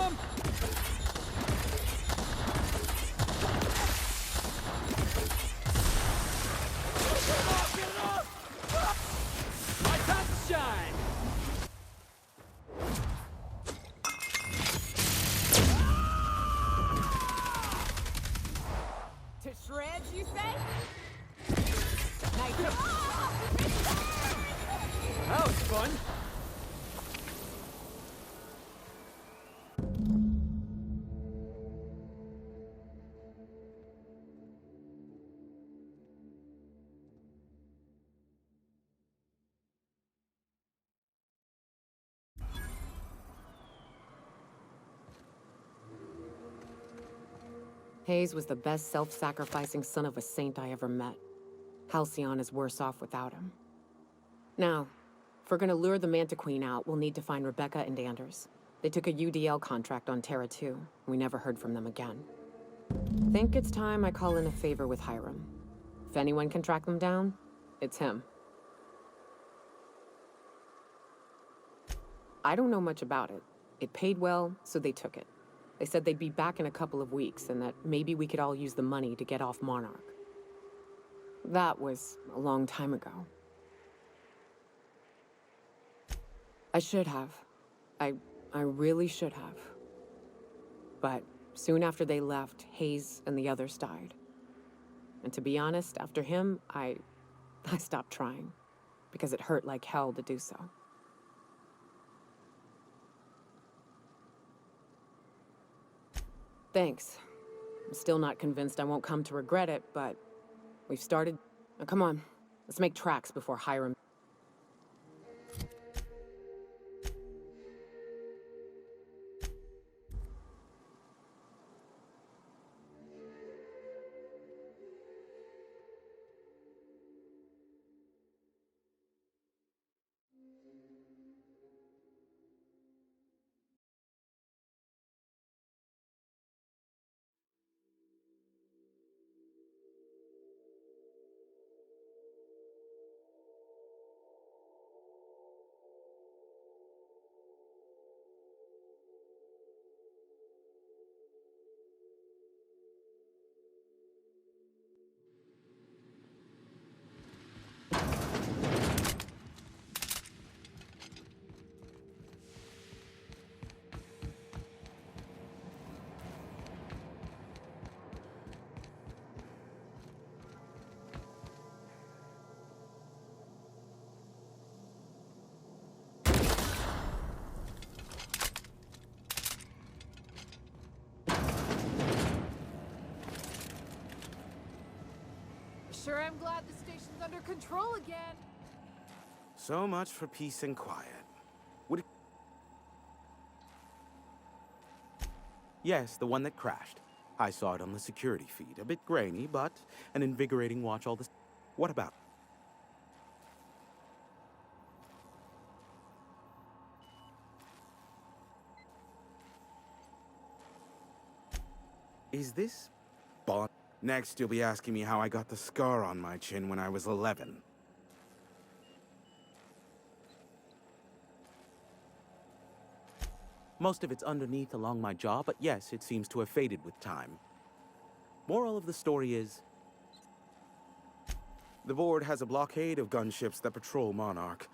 him! Get it off! My time to shine! To shreds, you say? Nice. That was fun! Hayes was the best self-sacrificing son of a saint I ever met. Halcyon is worse off without him. Now, if we're gonna lure the Mantiqueen out, we'll need to find Rebecca and Anders. They took a UDL contract on Terra 2. We never heard from them again. Think it's time I call in a favor with Hiram. If anyone can track them down, it's him. I don't know much about it. It paid well, so they took it. They said they'd be back in a couple of weeks, and that maybe we could all use the money to get off Monarch. That was a long time ago. I should have. I really should have. But soon after they left, Hayes and the others died. And to be honest, after him, I stopped trying. Because it hurt like hell to do so. Thanks. I'm still not convinced I won't come to regret it, but we've started. Now, come on, let's make tracks before Hiram. Sure am glad the station's under control again. So much for peace and quiet. Would it... Yes, the one that crashed. I saw it on the security feed. A bit grainy, but an invigorating watch all the... What about... Is this... Bond? Next, you'll be asking me how I got the scar on my chin when I was 11. Most of it's underneath along my jaw, but yes, it seems to have faded with time. Moral of the story is... the board has a blockade of gunships that patrol Monarch.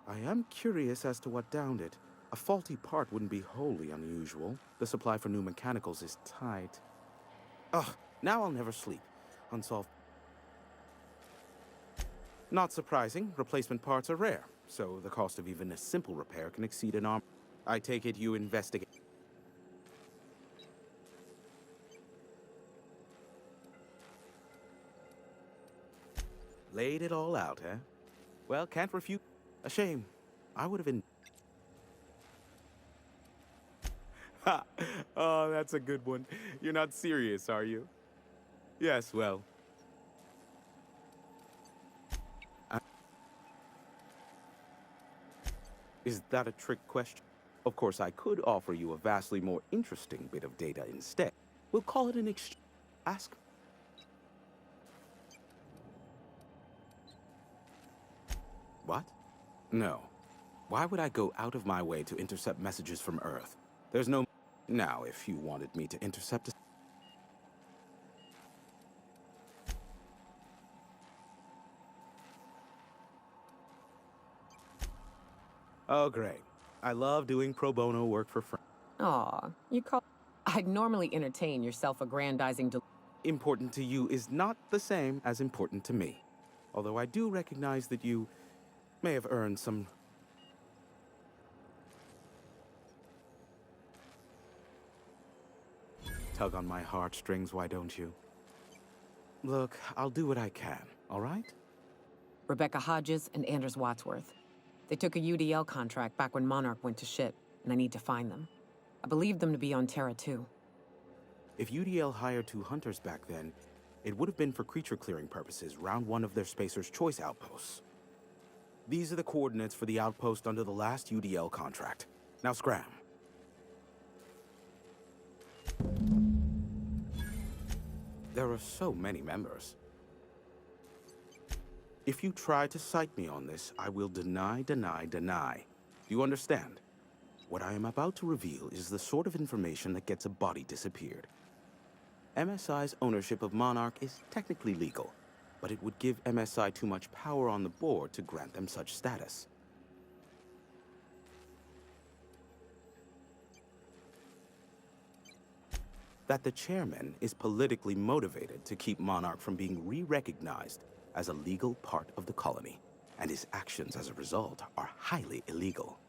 I am curious as to what downed it. A faulty part wouldn't be wholly unusual. The supply for new mechanicals is tight. Ugh. Now I'll never sleep. Unsolved. Not surprising, replacement parts are rare, so the cost of even a simple repair can exceed an arm. I take it you investigate. Laid it all out, eh? Well, can't refute. A shame. I would have been... Ha! Oh, that's a good one. You're not serious, are you? Yes, well... Is that a trick question? Of course, I could offer you a vastly more interesting bit of data instead. We'll call it an exchange. Ask. What? No. Why would I go out of my way to intercept messages from Earth? There's no... Now, if you wanted me to intercept a... Oh, great. I love doing pro bono work for friends. Aw, you call... I'd normally entertain your self-aggrandizing Important to you is not the same as important to me. Although I do recognize that you may have earned some... Tug on my heartstrings, why don't you? Look, I'll do what I can, all right? Rebecca Hodges and Anders Wadsworth. They took a UDL contract back when Monarch went to shit, and I need to find them. I believe them to be on Terra too. If UDL hired 2 hunters back then, it would have been for creature clearing purposes, round 1 of their Spacer's Choice outposts. These are the coordinates for the outpost under the last UDL contract. Now scram. There are so many members. If you try to cite me on this, I will deny, deny, deny. Do you understand? What I am about to reveal is the sort of information that gets a body disappeared. MSI's ownership of Monarch is technically legal, but it would give MSI too much power on the board to grant them such status. That the chairman is politically motivated to keep Monarch from being re-recognized as a legal part of the colony, and his actions as a result are highly illegal.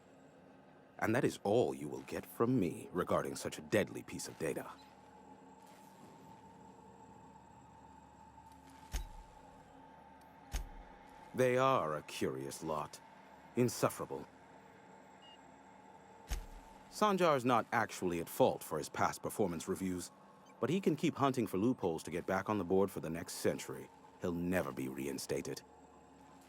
And that is all you will get from me regarding such a deadly piece of data. They are a curious lot. Insufferable. Sanjar's not actually at fault for his past performance reviews, but he can keep hunting for loopholes to get back on the board for the next century. He'll never be reinstated.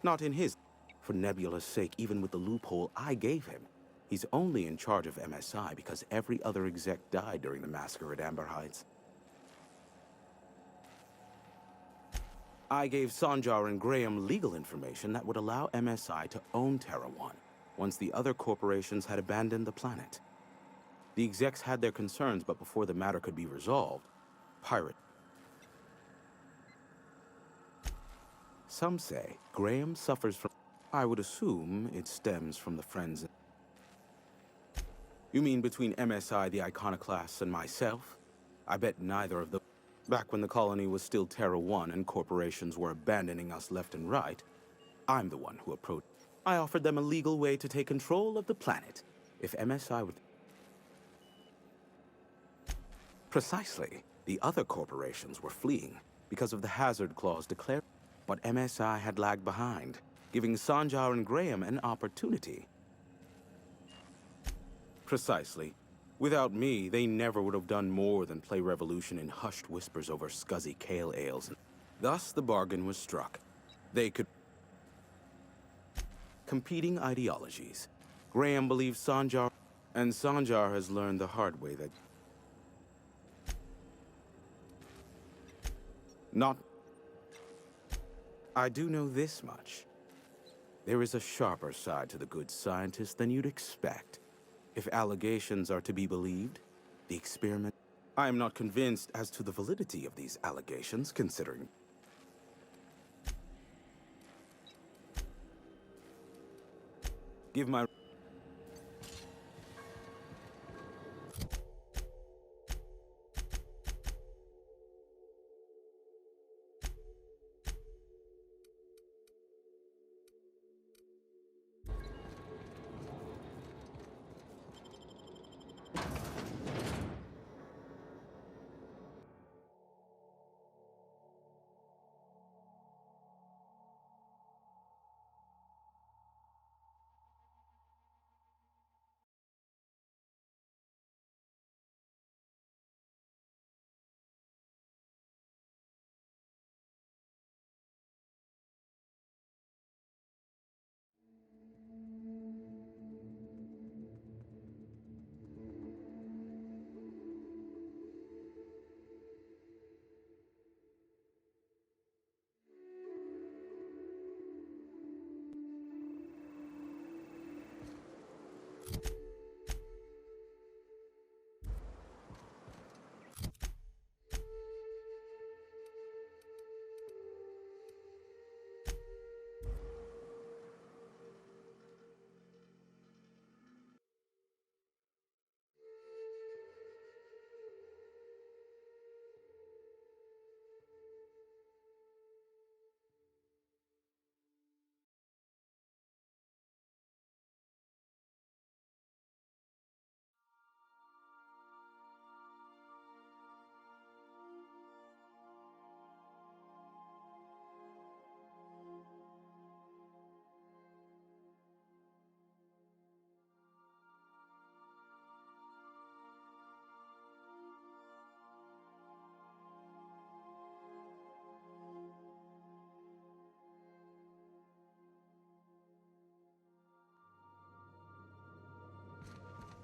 Not in his... For Nebula's sake, even with the loophole I gave him, he's only in charge of MSI because every other exec died during the massacre at Amber Heights. I gave Sanjar and Graham legal information that would allow MSI to own Terra 1 once the other corporations had abandoned the planet. The execs had their concerns, but before the matter could be resolved, Pirate... Some say Graham suffers from... I would assume it stems from the friends... You mean between MSI, the Iconoclasts, and myself? I bet neither of them... Back when the colony was still Terra 1 and corporations were abandoning us left and right, I'm the one who approached... I offered them a legal way to take control of the planet, if MSI would... Precisely. The other corporations were fleeing because of the hazard clause declared, but MSI had lagged behind, giving Sanjar and Graham an opportunity. Precisely. Without me, they never would have done more than play Revolution in hushed whispers over scuzzy kale ales. Thus, the bargain was struck. They could... Competing ideologies. Graham believes Sanjar, and Sanjar has learned the hard way that... Not... I do know this much. There is a sharper side to the good scientist than you'd expect. If allegations are to be believed, the experiment... I am not convinced as to the validity of these allegations, considering... Give my...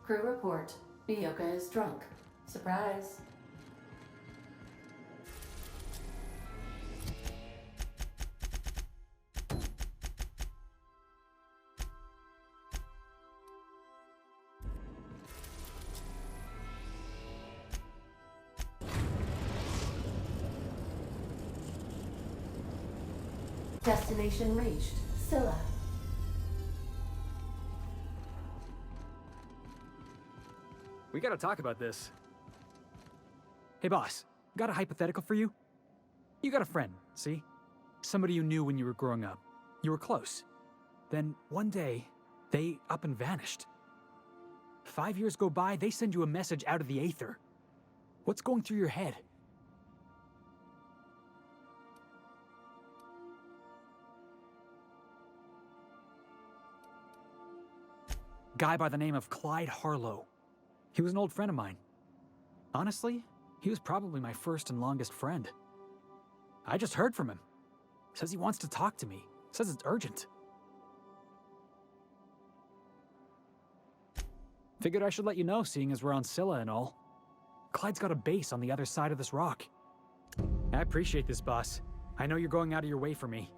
Crew report. Mioka is drunk. Surprise. Destination reached. Scylla. We gotta talk about this. Hey boss, got a hypothetical for you? You got a friend, see? Somebody you knew when you were growing up. You were close. Then one day, they up and vanished. 5 years go by, they send you a message out of the aether. What's going through your head? Guy by the name of Clyde Harlow. He was an old friend of mine. Honestly, he was probably my first and longest friend. I just heard from him. Says he wants to talk to me. Says it's urgent. Figured I should let you know, seeing as we're on Scylla and all. Clyde's got a base on the other side of this rock. I appreciate this, boss. I know you're going out of your way for me.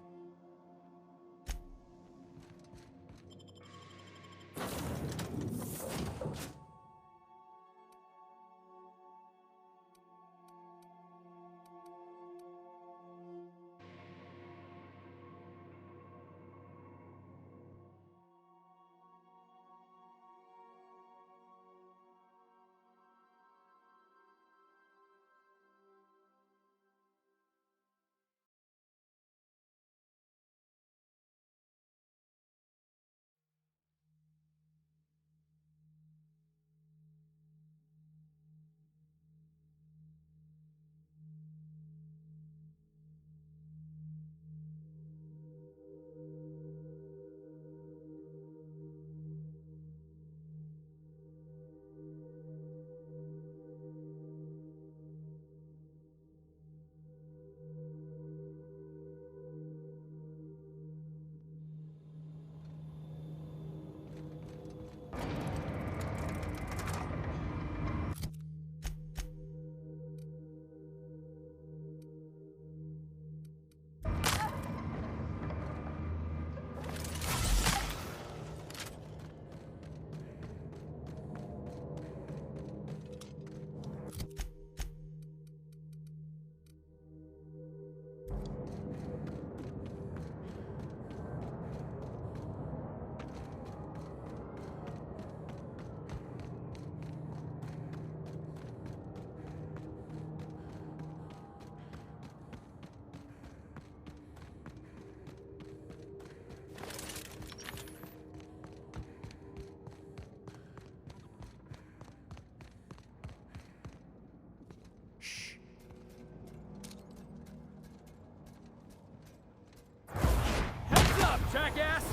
Heads up, jackass!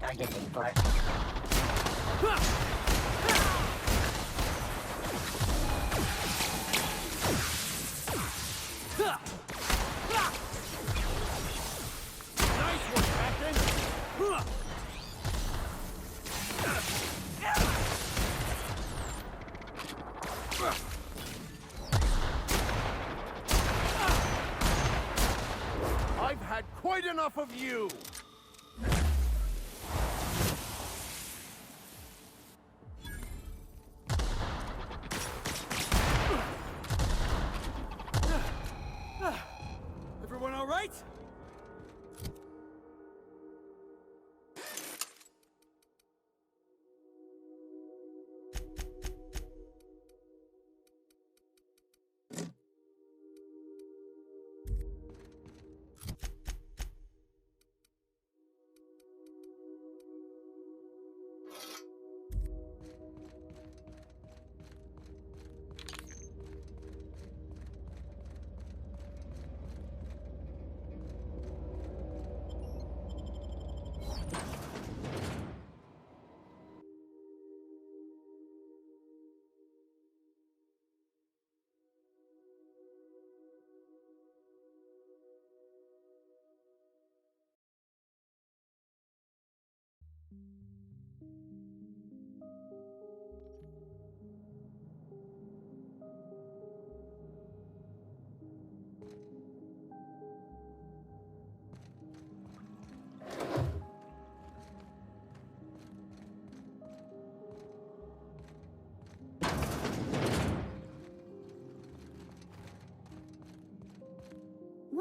Targeting for Nice work, Captain! I've had quite enough of you! Everyone all right?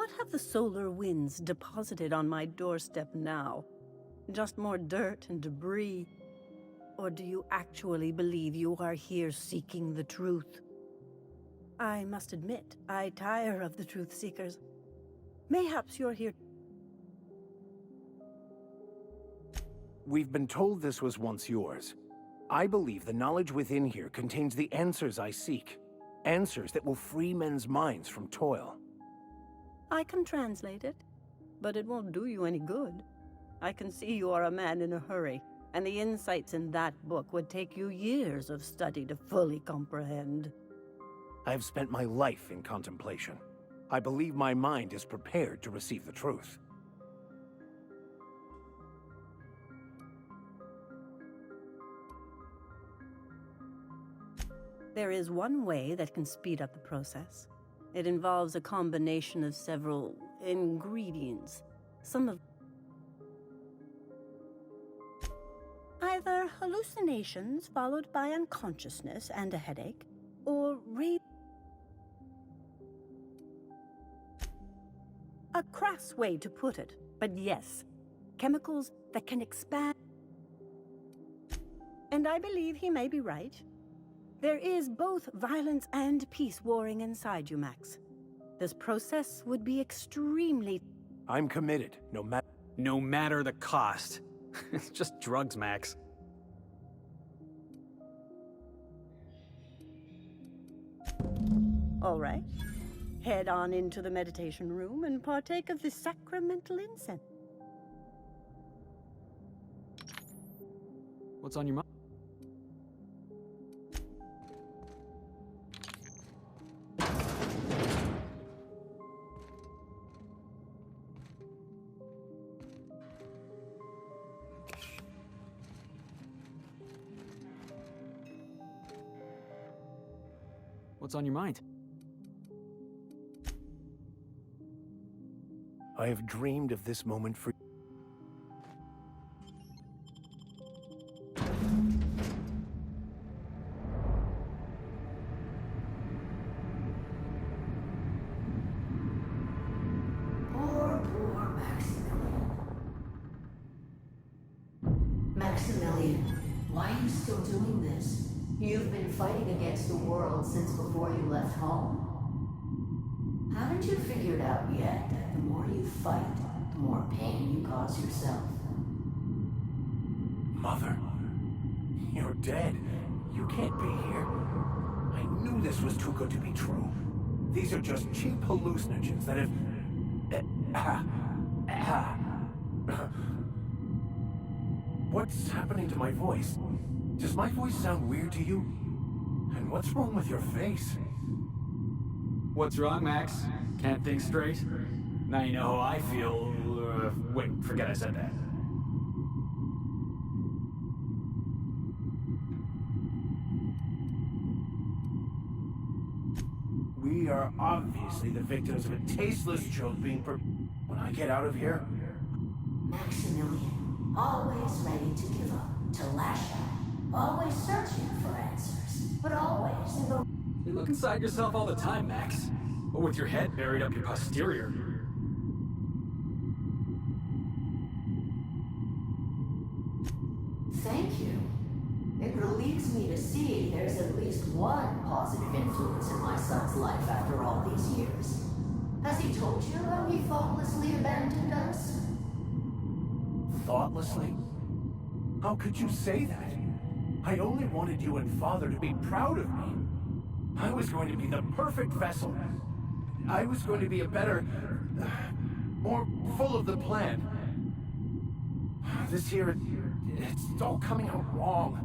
What have the solar winds deposited on my doorstep now? Just more dirt and debris? Or do you actually believe you are here seeking the truth? I must admit, I tire of the truth seekers. Mayhaps you're here. We've been told this was once yours. I believe the knowledge within here contains the answers I seek. Answers that will free men's minds from toil. I can translate it, but it won't do you any good. I can see you are a man in a hurry, and the insights in that book would take you years of study to fully comprehend. I have spent my life in contemplation. I believe my mind is prepared to receive the truth. There is one way that can speed up the process. It involves a combination of several ingredients. Some of either hallucinations followed by unconsciousness and a headache, or a crass way to put it, but yes, chemicals that can expand. And I believe he may be right. There is both violence and peace warring inside you, Max. This process would be extremely... I'm committed, No matter the cost. It's just drugs, Max. All right. Head on into the meditation room and partake of the sacramental incense. What's on your mind? What's on your mind? I have dreamed of this moment for... Poor Maximilian. Maximilian, why are you still doing this? You've been fighting against the world since before you left home. Haven't you figured out yet that the more you fight, the more pain you cause yourself? Mother, you're dead. You can't be here. I knew this was too good to be true. These are just cheap hallucinogens that have... What's happening to my voice? Does my voice sound weird to you? And what's wrong with your face? What's wrong, Max? Can't think straight? Now you know how I feel. Wait, forget I said that. We are obviously the victims of a tasteless joke being When I get out of here... Maximilian, always ready to give up, to lash out. Always searching for answers, but always in the... You look inside yourself all the time, Max. But with your head buried up your posterior. Thank you. It relieves me to see there's at least one positive influence in my son's life after all these years. Has he told you how he thoughtlessly abandoned us? Thoughtlessly? How could you say that? I only wanted you and Father to be proud of me. I was going to be the perfect vessel. I was going to be a better... more full of the plan. This here, it's all coming out wrong.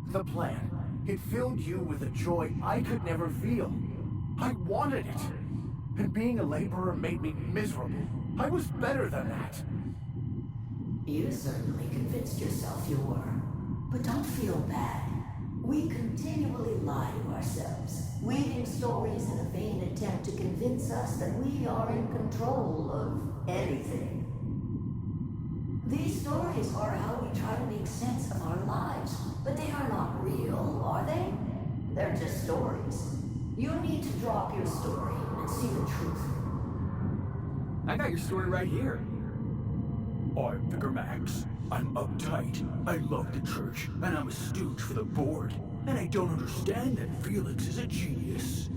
The plan, it filled you with a joy I could never feel. I wanted it. And being a laborer made me miserable. I was better than that. You certainly convinced yourself you were. But don't feel bad. We continually lie to ourselves, weaving stories in a vain attempt to convince us that we are in control of anything. These stories are how we try to make sense of our lives, but they are not real, are they? They're just stories. You need to drop your story and see the truth. I got your story right here. I'm Vicar Max. I'm uptight. I love the church, and I'm a stooge for the board. And I don't understand that Felix is a genius.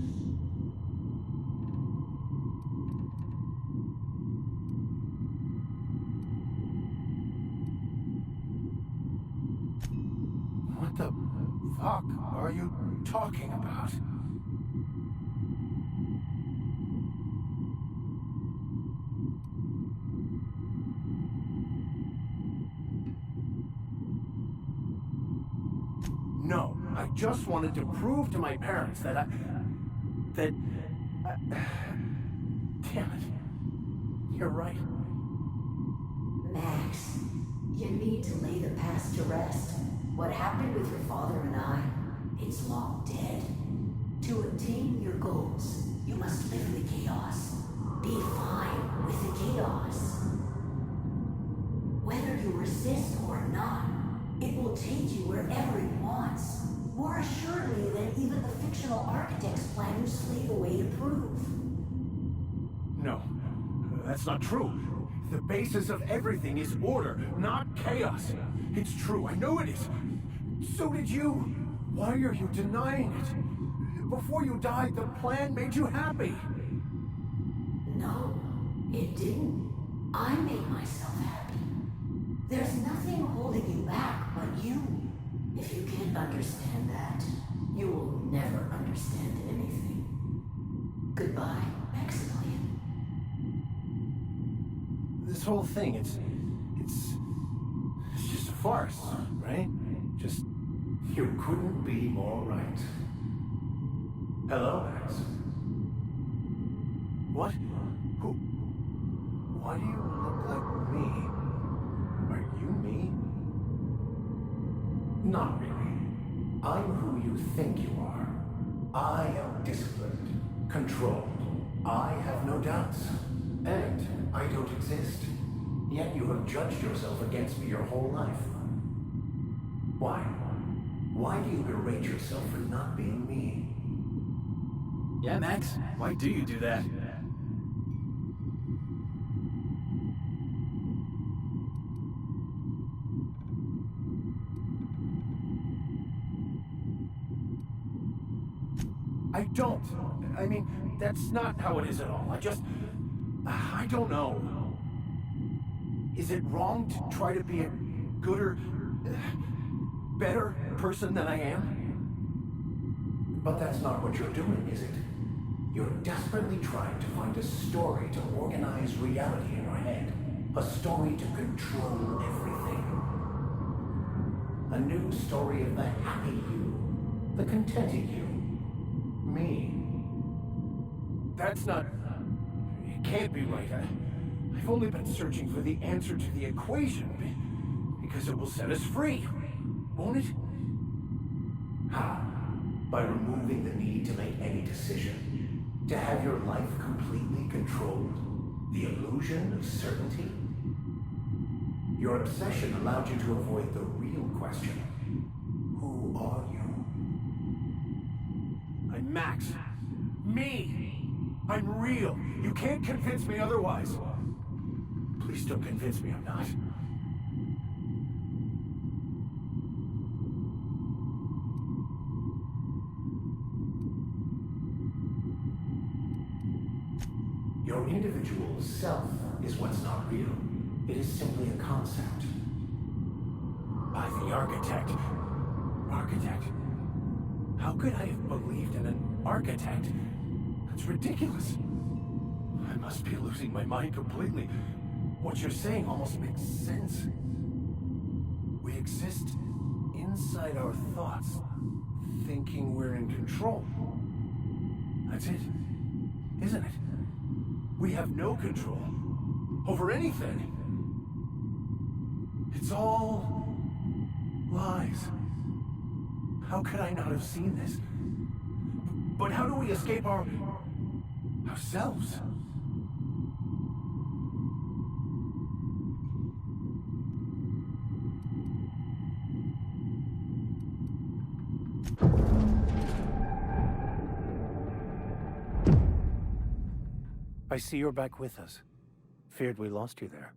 What the fuck are you talking about? No, I just wanted to prove to my parents that damn it. You're right. Max, you need to lay the past to rest. What happened with your father and I, it's long dead. To attain your goals, you must live in the chaos. Be fine with the chaos. Whether you resist or not, it will take you wherever it wants. More assuredly than even the fictional architects plan your slave away to prove. No, that's not true. The basis of everything is order, not chaos. It's true, I know it is. So did you. Why are you denying it? Before you died, the plan made you happy. No, it didn't. I made myself happy. There's nothing holding you back but you. If you can't understand that, you will never understand anything. Goodbye, Maximilian. This whole thing, it's just a farce, right? Just, you couldn't be more right. Hello, Max. What? Who? Why do you look like me? Are you me? Not really. I'm who you think you are. I am disciplined, controlled. I have no doubts. And I don't exist. Yet you have judged yourself against me your whole life. Why? Why do you berate yourself for not being me? Yeah, Max, why do you do that? I don't. I mean, that's not how it is at all. I don't know. Is it wrong to try to be a gooder, better person than I am? But that's not what you're doing, is it? You're desperately trying to find a story to organize reality in your head. A story to control everything. A new story of the happy you, the contented you. Me. That's not... It can't be right. I've only been searching for the answer to the equation, because it will set us free, won't it? How? By removing the need to make any decision. To have your life completely controlled. The illusion of certainty. Your obsession allowed you to avoid the real question. Who are you? I'm Max. Me! I'm real. You can't convince me otherwise. Please don't convince me I'm not. Your individual self is what's not real. It is simply a concept. By the architect. Architect? How could I have believed in an architect? That's ridiculous. I must be losing my mind completely. What you're saying almost makes sense. We exist inside our thoughts, thinking we're in control. That's it, isn't it? We have no control over anything. It's all lies. How could I not have seen this? But how do we escape ourselves? I see you're back with us. Feared we lost you there.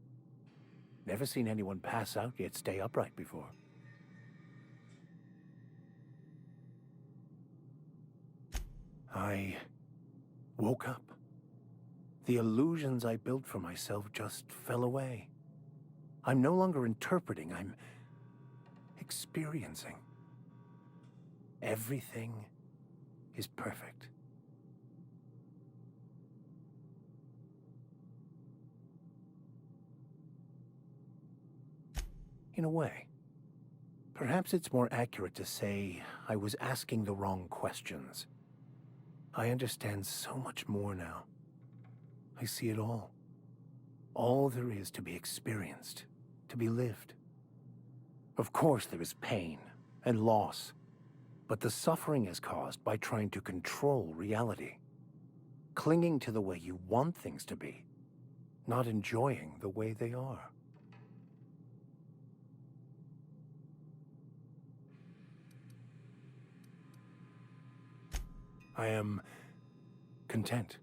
Never seen anyone pass out yet stay upright before. I woke up. The illusions I built for myself just fell away. I'm no longer interpreting, I'm experiencing. Everything is perfect. In a way. Perhaps it's more accurate to say I was asking the wrong questions. I understand so much more now. I see it all. All there is to be experienced, to be lived. Of course there is pain and loss, but the suffering is caused by trying to control reality. Clinging to the way you want things to be, not enjoying the way they are. I am content.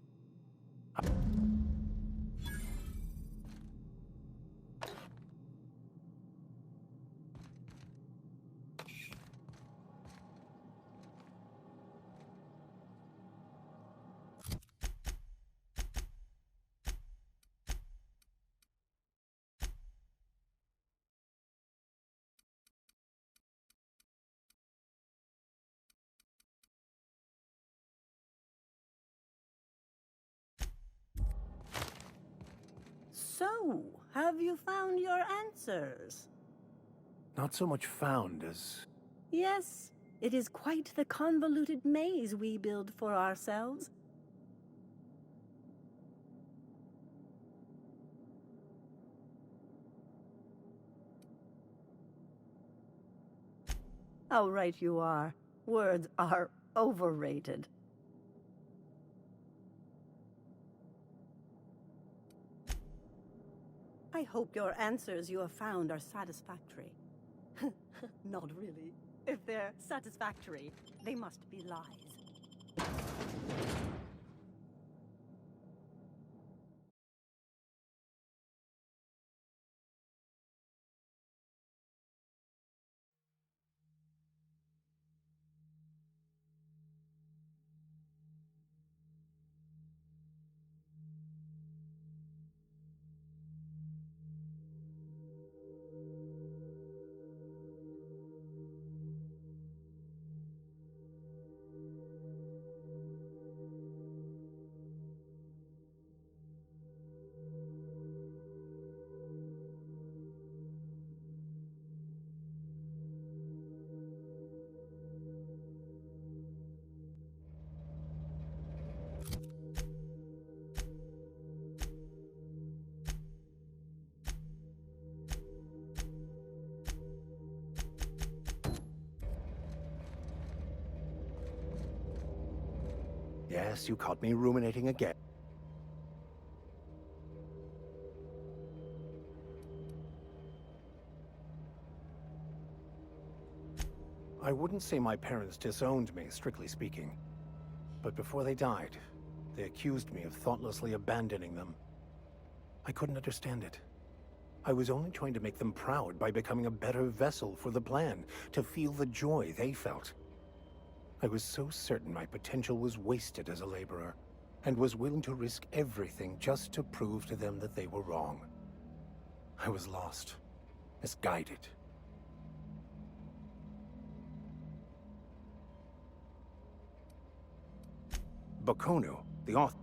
So, have you found your answers? Not so much found as... Yes, it is quite the convoluted maze we build for ourselves. How right you are. Words are overrated. I hope your answers you have found are satisfactory. Not really. If they're satisfactory, they must be lies. Yes, you caught me ruminating again. I wouldn't say my parents disowned me, strictly speaking. But before they died, they accused me of thoughtlessly abandoning them. I couldn't understand it. I was only trying to make them proud by becoming a better vessel for the plan, to feel the joy they felt. I was so certain my potential was wasted as a laborer, and was willing to risk everything just to prove to them that they were wrong. I was lost, misguided. Bakonu, the author.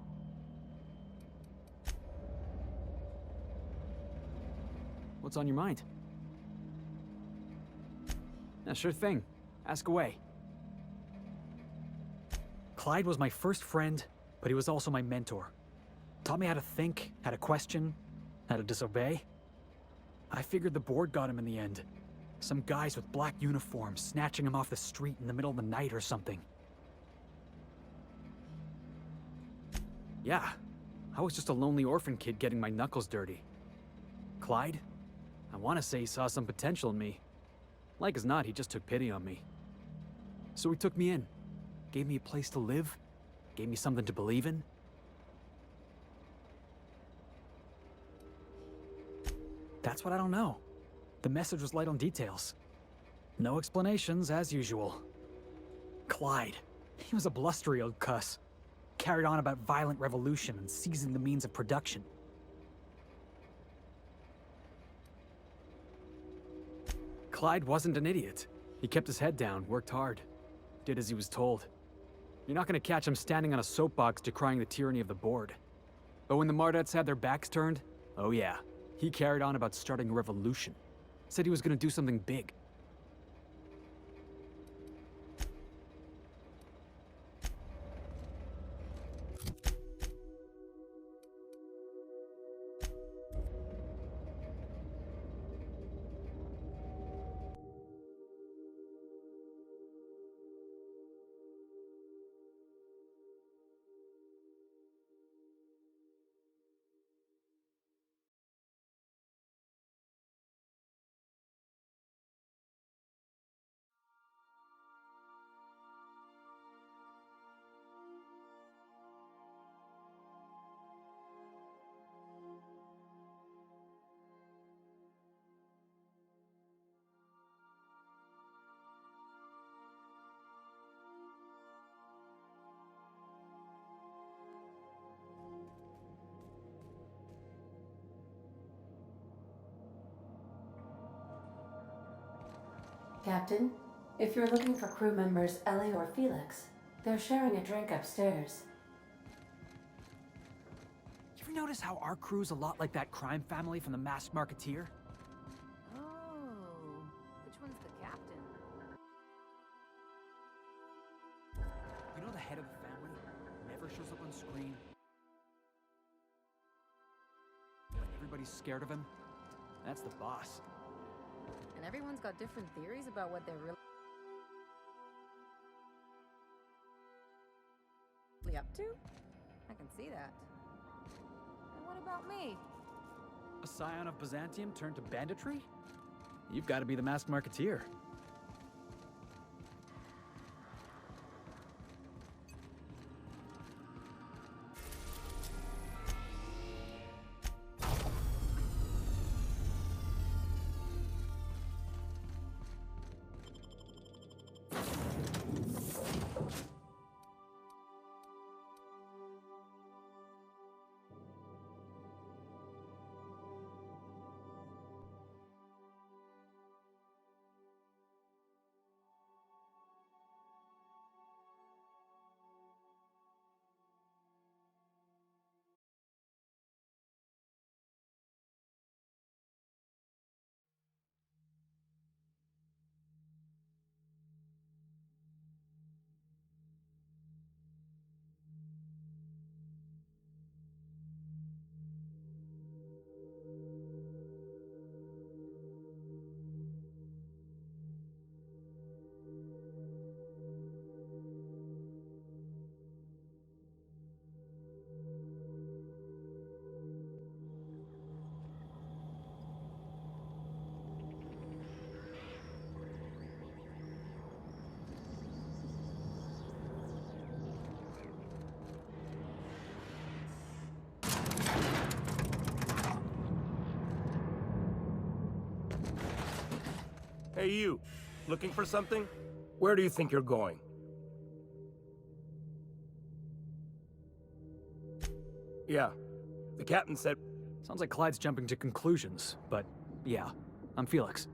What's on your mind? Yeah, sure thing. Ask away. Clyde was my first friend, but he was also my mentor. Taught me how to think, how to question, how to disobey. I figured the board got him in the end. Some guys with black uniforms snatching him off the street in the middle of the night or something. Yeah, I was just a lonely orphan kid getting my knuckles dirty. Clyde? I want to say he saw some potential in me. Like as not, he just took pity on me. So he took me in. Gave me a place to live. Gave me something to believe in. That's what I don't know. The message was light on details. No explanations, as usual. Clyde. He was a blustery old cuss. Carried on about violent revolution and seizing the means of production. Clyde wasn't an idiot. He kept his head down, worked hard, did as he was told. You're not gonna catch him standing on a soapbox decrying the tyranny of the board. But when the Mardettes had their backs turned, oh yeah, he carried on about starting a revolution. Said he was gonna do something big. Captain, if you're looking for crew members Ellie or Felix, they're sharing a drink upstairs. You ever notice how our crew's a lot like that crime family from The Masked Marketeer? Oh, which one's the captain? You know the head of the family? Never shows up on screen. But everybody's scared of him. That's the boss. And everyone's got different theories about what they're really up to? I can see that. And what about me? A scion of Byzantium turned to banditry? You've got to be the Masked Marketeer. Hey, you. Looking for something? Where do you think you're going? Yeah. The captain said... Sounds like Clyde's jumping to conclusions, but yeah, I'm Felix.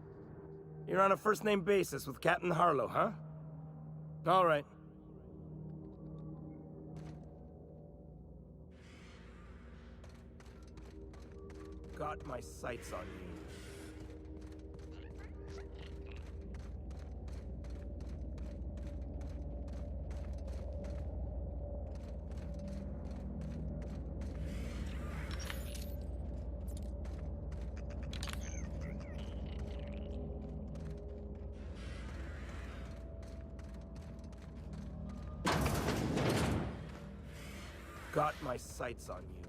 You're on a first-name basis with Captain Harlow, huh? All right. Got my sights on you. Got my sights on you.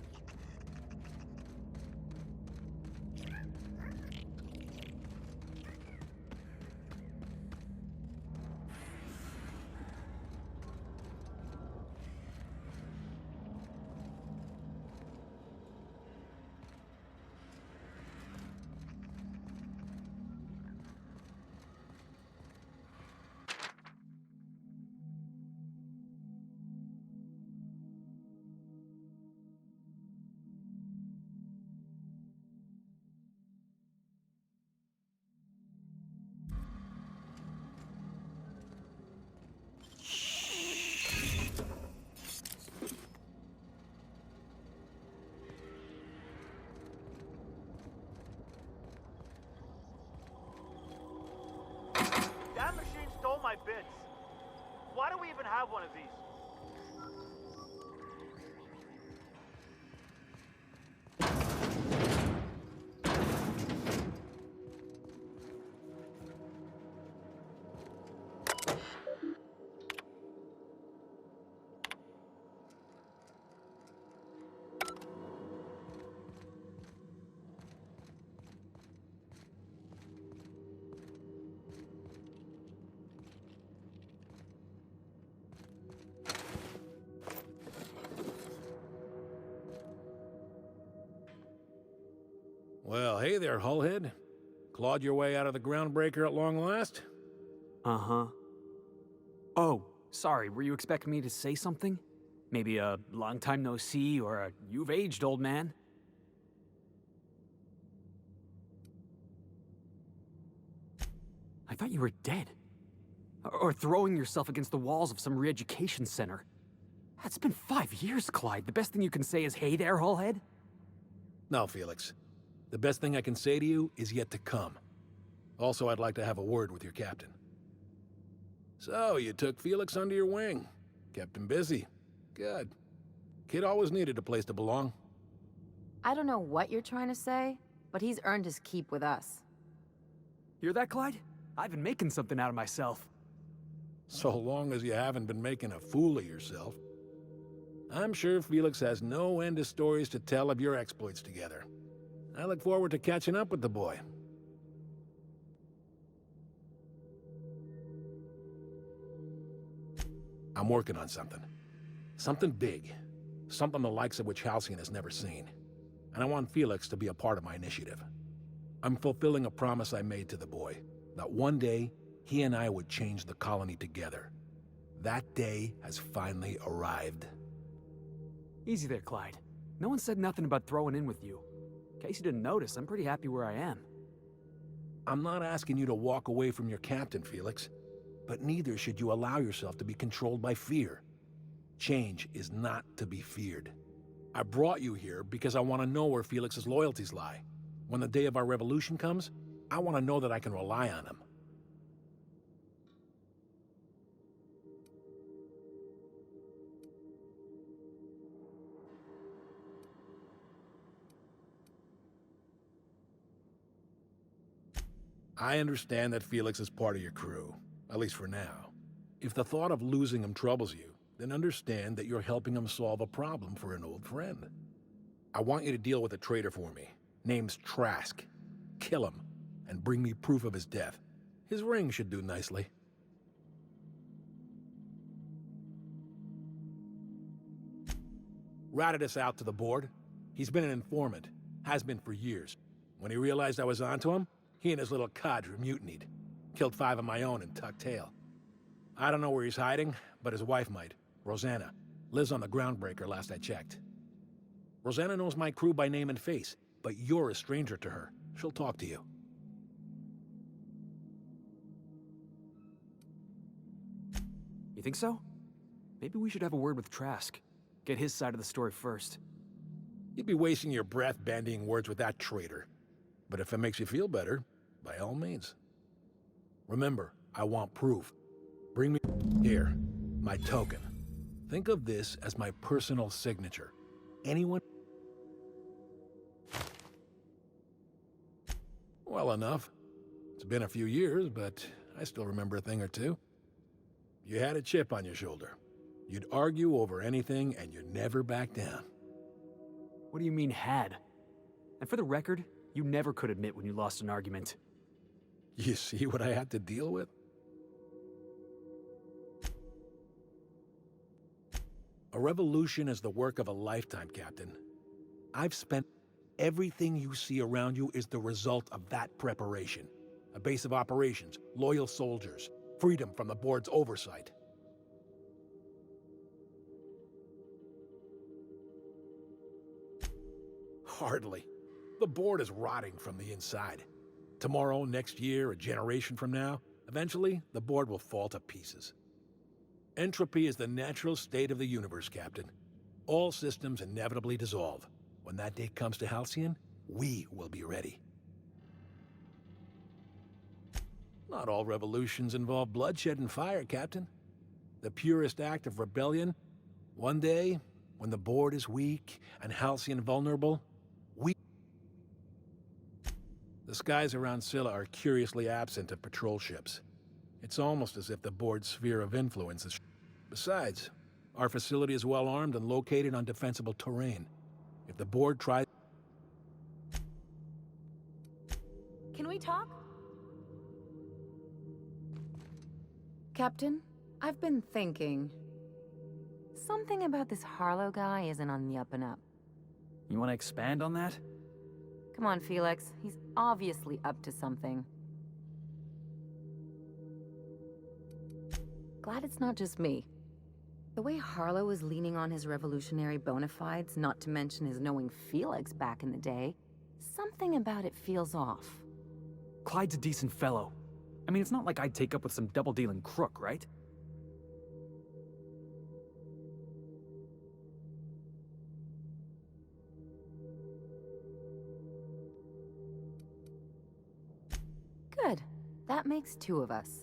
my bits. Why do we even have one of these? Well, hey there, Hullhead. Clawed your way out of the groundbreaker at long last? Uh-huh. Oh, sorry, were you expecting me to say something? Maybe a long time no see, or a you've aged, old man? I thought you were dead. Or throwing yourself against the walls of some re-education center. It's been 5 years, Clyde. The best thing you can say is, hey there, Hullhead? No, Felix. The best thing I can say to you is yet to come. Also, I'd like to have a word with your captain. So, you took Felix under your wing. Kept him busy. Good. Kid always needed a place to belong. I don't know what you're trying to say, but he's earned his keep with us. Hear that, Clyde? I've been making something out of myself. So long as you haven't been making a fool of yourself. I'm sure Felix has no end of stories to tell of your exploits together. I look forward to catching up with the boy. I'm working on something. Something big. Something the likes of which Halcyon has never seen. And I want Felix to be a part of my initiative. I'm fulfilling a promise I made to the boy, that one day, he and I would change the colony together. That day has finally arrived. Easy there, Clyde. No one said nothing about throwing in with you. In case you didn't notice, I'm pretty happy where I am. I'm not asking you to walk away from your captain, Felix. But neither should you allow yourself to be controlled by fear. Change is not to be feared. I brought you here because I want to know where Felix's loyalties lie. When the day of our revolution comes, I want to know that I can rely on him. I understand that Felix is part of your crew, at least for now. If the thought of losing him troubles you, then understand that you're helping him solve a problem for an old friend. I want you to deal with a traitor for me. Name's Trask. Kill him, and bring me proof of his death. His ring should do nicely. Ratted us out to the board. He's been an informant. Has been for years. When he realized I was onto him, he and his little cadre mutinied. Killed 5 of my own and tucked tail. I don't know where he's hiding, but his wife might. Rosanna. Lives on the groundbreaker last I checked. Rosanna knows my crew by name and face, but you're a stranger to her. She'll talk to you. You think so? Maybe we should have a word with Trask. Get his side of the story first. You'd be wasting your breath bandying words with that traitor. But if it makes you feel better, by all means. Remember, I want proof. Bring me here, my token. Think of this as my personal signature. Anyone? Well enough. It's been a few years, but I still remember a thing or two. You had a chip on your shoulder. You'd argue over anything, and you'd never back down. What do you mean, had? And for the record, you never could admit when you lost an argument. You see what I had to deal with? A revolution is the work of a lifetime, Captain. I've spent... Everything you see around you is the result of that preparation. A base of operations, loyal soldiers, freedom from the board's oversight. Hardly. The board is rotting from the inside. Tomorrow, next year, a generation from now, eventually, the board will fall to pieces. Entropy is the natural state of the universe, Captain. All systems inevitably dissolve. When that day comes to Halcyon, we will be ready. Not all revolutions involve bloodshed and fire, Captain. The purest act of rebellion, one day, when the board is weak and Halcyon vulnerable, the skies around Scylla are curiously absent of patrol ships. It's almost as if the board's sphere of influence is... Besides, our facility is well armed and located on defensible terrain. If the board tries... Can we talk? Captain, I've been thinking. Something about this Harlow guy isn't on the up and up. You want to expand on that? Come on, Felix. He's obviously up to something. Glad it's not just me. The way Harlow was leaning on his revolutionary bona fides, not to mention his knowing Felix back in the day, something about it feels off. Clyde's a decent fellow. I mean, it's not like I'd take up with some double-dealing crook, right? Good. That makes two of us.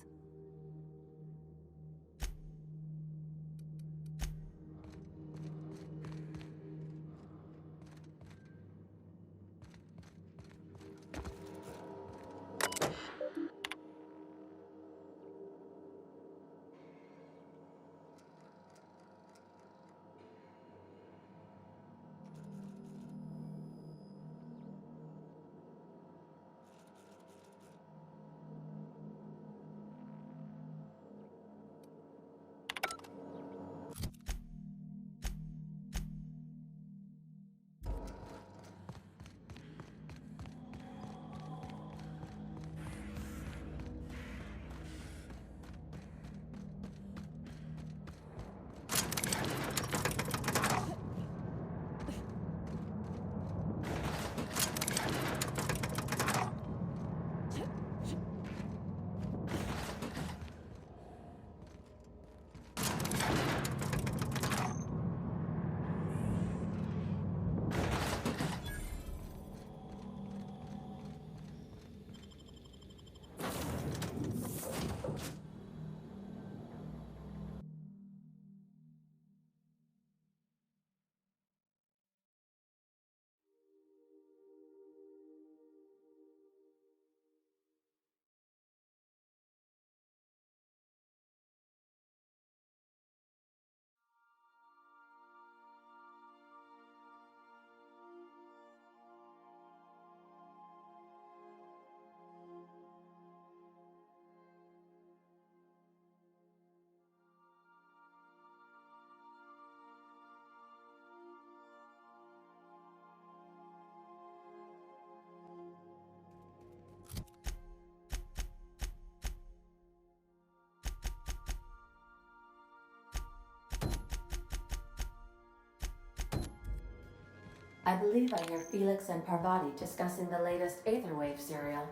I believe I hear Felix and Parvati discussing the latest Aetherwave serial.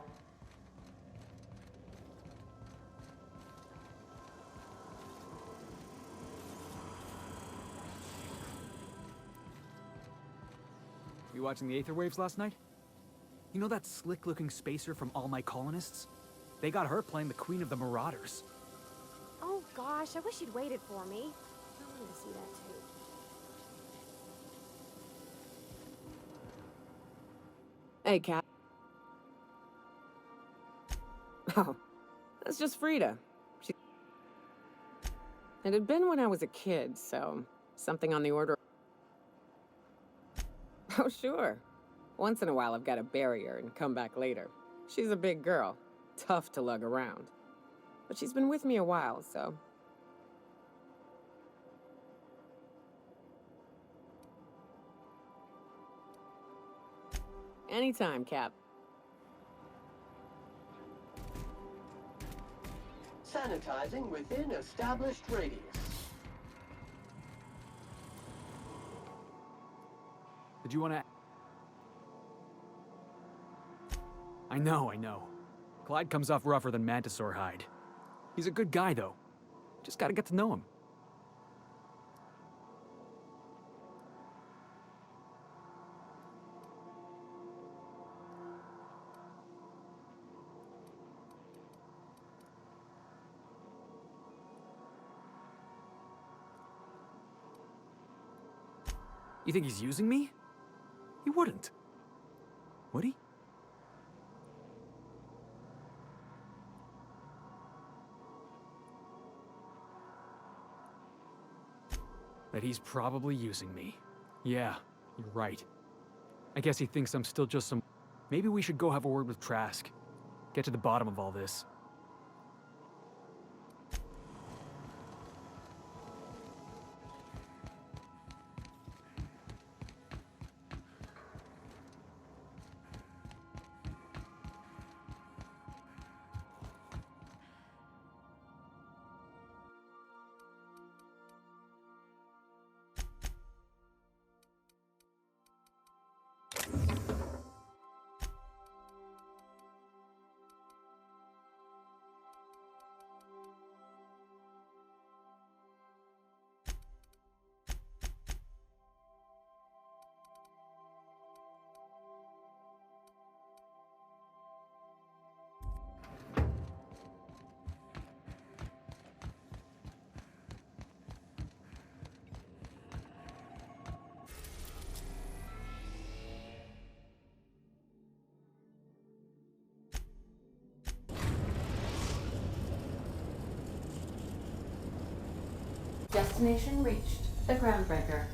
You watching the Aether Waves last night? You know that slick-looking spacer from All My Colonists? They got her playing the Queen of the Marauders. Oh gosh, I wish you'd waited for me. I wanted to see that too. Hey, Cap. Oh, that's just Frida. It had been when I was a kid, so something on the order. Oh, sure. Once in a while, I've got to bury her and come back later. She's a big girl, tough to lug around. But she's been with me a while, so... Anytime, Cap. Sanitizing within established radius. Did you want to... I know. Clyde comes off rougher than Mantisaur hide. He's a good guy, though. Just gotta get to know him. You think he's using me? He wouldn't. Would he? That he's probably using me. Yeah, you're right. I guess he thinks I'm still just some... Maybe we should go have a word with Trask. Get to the bottom of all this. Destination reached. The Groundbreaker.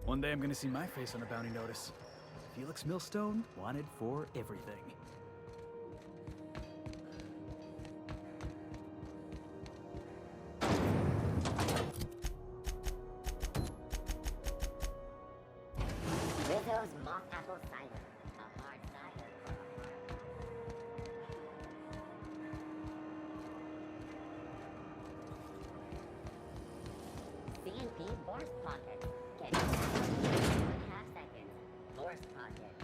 One day I'm gonna see my face on a bounty notice. Felix Millstone, wanted for everything. Rizzo's mock apple cider. A hard cider for a heart. C&P Boris Pocket. Get it. 1.5 seconds. Boris Pocket.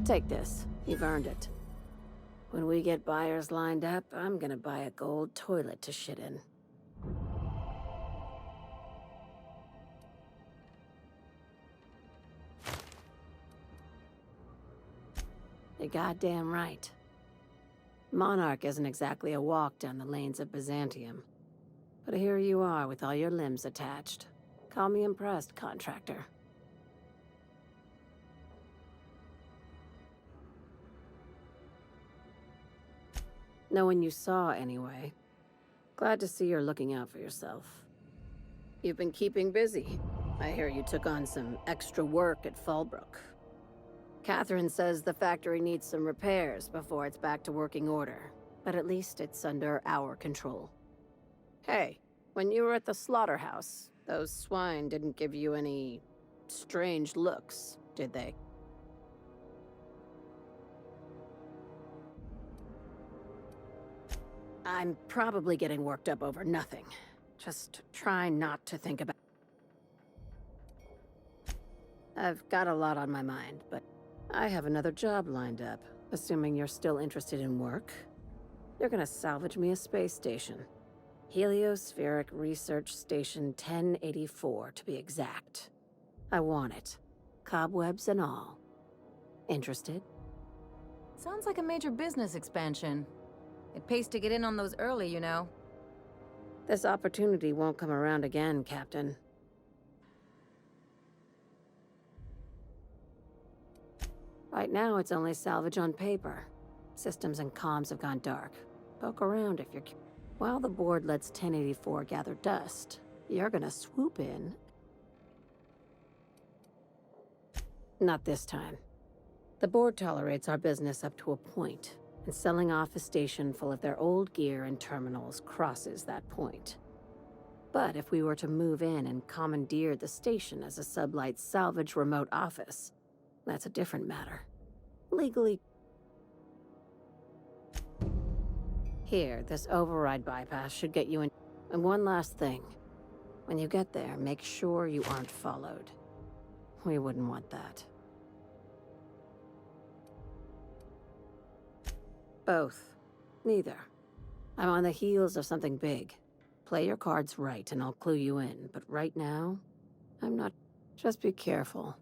Take this. You've earned it. When we get buyers lined up, I'm gonna buy a gold toilet to shit in. You're goddamn right. Monarch isn't exactly a walk down the lanes of Byzantium. But here you are with all your limbs attached. Call me impressed, contractor. No one you saw, anyway. Glad to see you're looking out for yourself. You've been keeping busy. I hear you took on some extra work at Fallbrook. Catherine says the factory needs some repairs before it's back to working order, but at least it's under our control. Hey, when you were at the slaughterhouse, those swine didn't give you any strange looks, did they? I'm probably getting worked up over nothing. Just try not to think about... I've got a lot on my mind, but I have another job lined up, assuming you're still interested in work. You're gonna salvage me a space station. Heliospheric Research Station 1084, to be exact. I want it. Cobwebs and all. Interested? Sounds like a major business expansion. It pays to get in on those early, you know. This opportunity won't come around again, Captain. Right now, it's only salvage on paper. Systems and comms have gone dark. Poke around if you're... While the board lets 1084 gather dust, you're gonna swoop in. Not this time. The board tolerates our business up to a point, and selling off a station full of their old gear and terminals crosses that point. But if we were to move in and commandeer the station as a sublight salvage remote office, that's a different matter. Legally... Here, this override bypass should get you in... And one last thing. When you get there, make sure you aren't followed. We wouldn't want that. Both. Neither. I'm on the heels of something big. Play your cards right and I'll clue you in, but right now, I'm not... Just be careful.